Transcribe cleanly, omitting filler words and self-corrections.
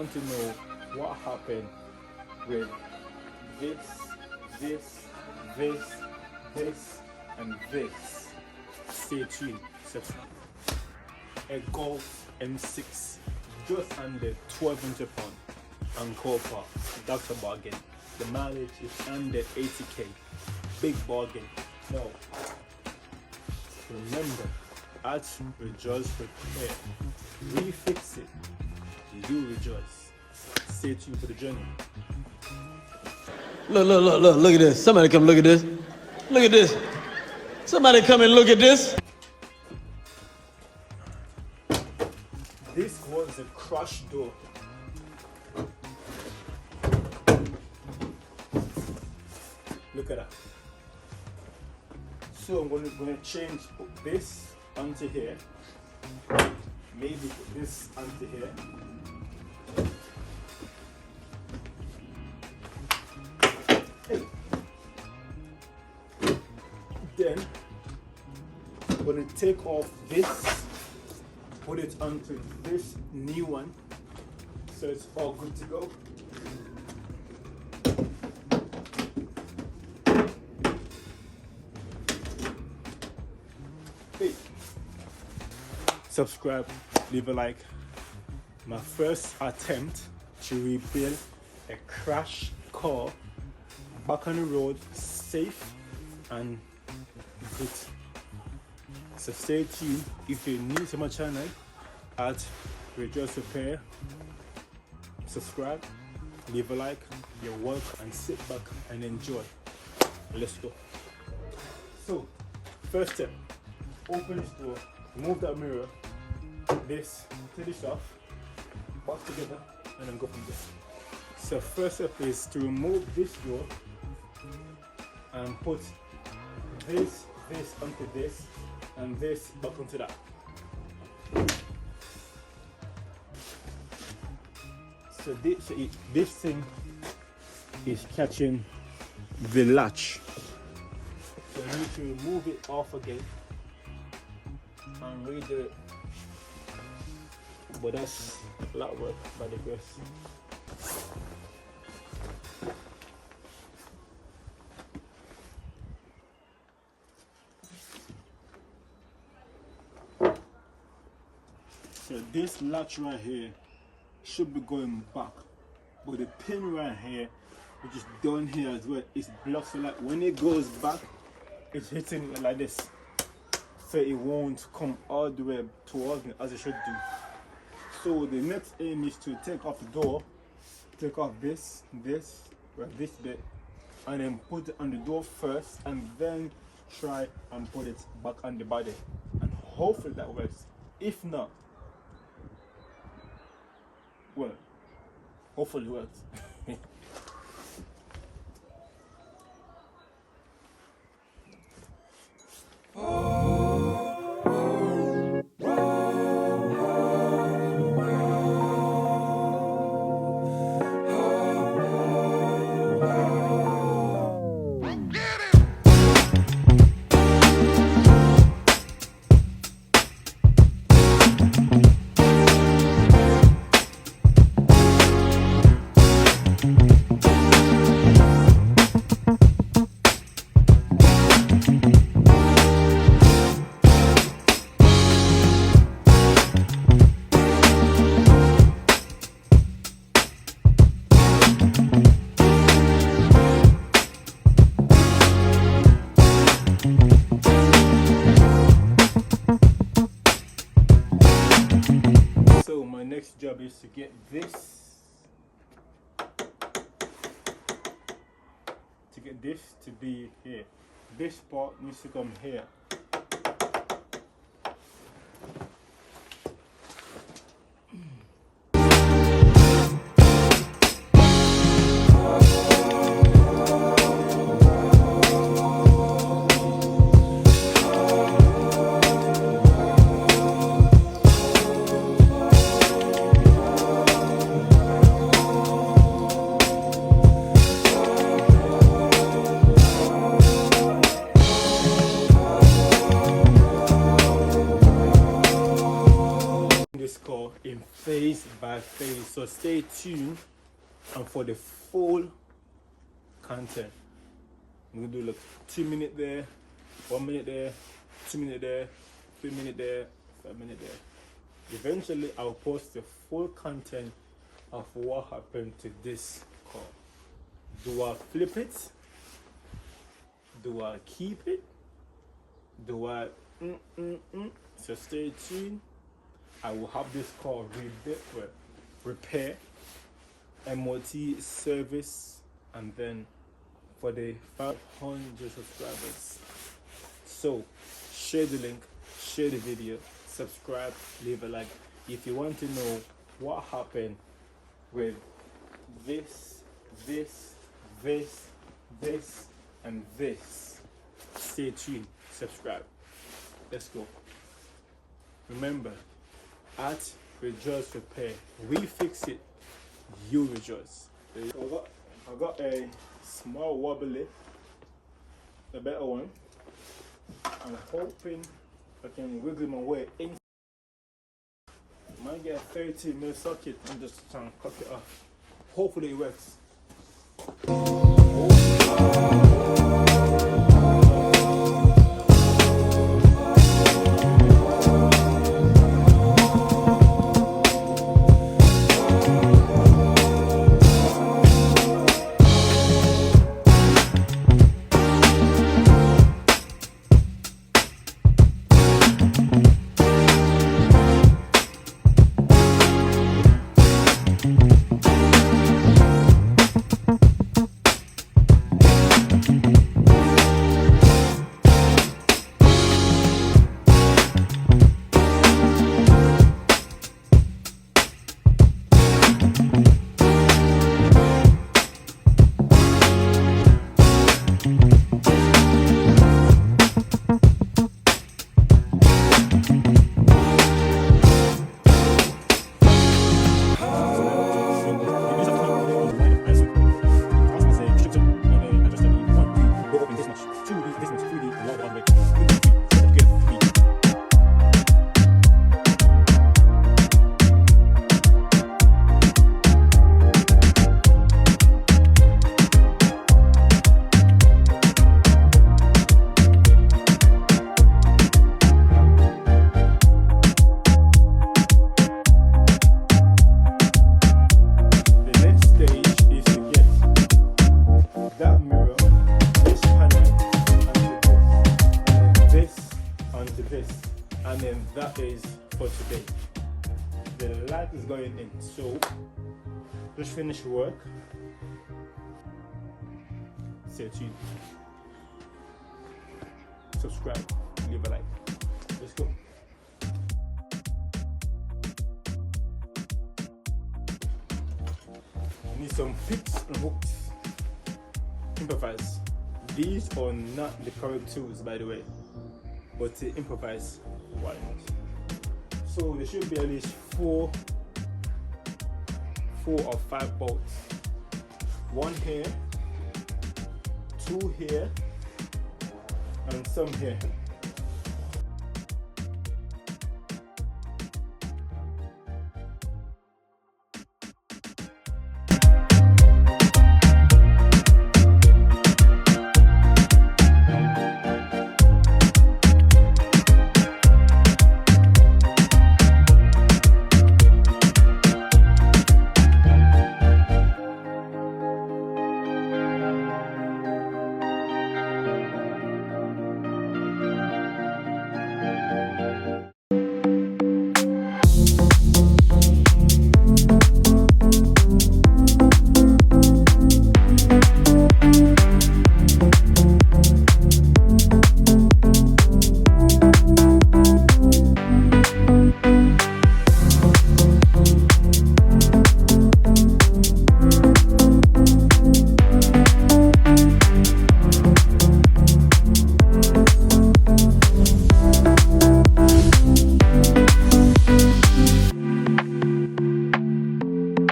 want to know what happened with this, and this, stay tuned. So, a Golf M6, just under 1,200 pounds, and copper. That's a bargain. The mileage is under 80k. Big bargain. Now, remember, at Rejoice Repair, we fix it, you rejoice. Stay tuned for the journey. Look at this. Somebody come look at this. Look at this. Somebody come and look at this. This was a crushed door. Look at that. So I'm gonna change this onto here. Maybe put this onto here. Then I'm gonna take off this, put it onto this new one, so it's all good to go. Hey, subscribe, leave a like. My first attempt to rebuild a crashed car back on the road, safe and good. So stay tuned. If you're new to my channel at Rejoice Repair, subscribe, leave a like, you're welcome, and sit back and enjoy. Let's go. So, first step, open this door, remove that mirror, this, take this off, back together, and then go from there. So first step is to remove this door and put this onto this, and this back onto that. So this thing is catching the latch. So you need to remove it off again and redo it. But that's a lot of work by the grace. So this latch right here should be going back, but the pin right here, which is down here as well, is blocked. So like when it goes back, it's hitting like this, so it won't come all the way towards me as it should do. So the next aim is to take off the door, take off this bit, and then put it on the door first, and then try and put it back on the body, and hopefully that works. If not, well, hopefully it works. So my next job is to get this to be here. This part needs to come here. So stay tuned and for the full content. I'm gonna do like 2 minutes there, 1 minute there, 2 minutes there, 3 minutes there, 5 minutes there. Eventually I'll post the full content of what happened to this car. Do I flip it? Do I keep it? Do I So stay tuned. I will have this car repair, MOT service, and then for the 500 subscribers. So share the link, share the video, subscribe, leave a like. If you want to know what happened with this, and this, stay tuned, subscribe. Let's go. Remember, at Rejoice Repair, we fix it, you rejoice. I got a small wobbly, a better one. I'm hoping I can wiggle my way in. Might get a 30mm socket and just try and cut it off. Hopefully it works. And then that is for today. The light is going in, so just finish work. Stay tuned. Subscribe, leave a like. Let's go. I need some picks and hooks. Improvise. These are not the correct tools, by the way, but to improvise one. So there should be at least four or five bolts. One here, two here, and some here.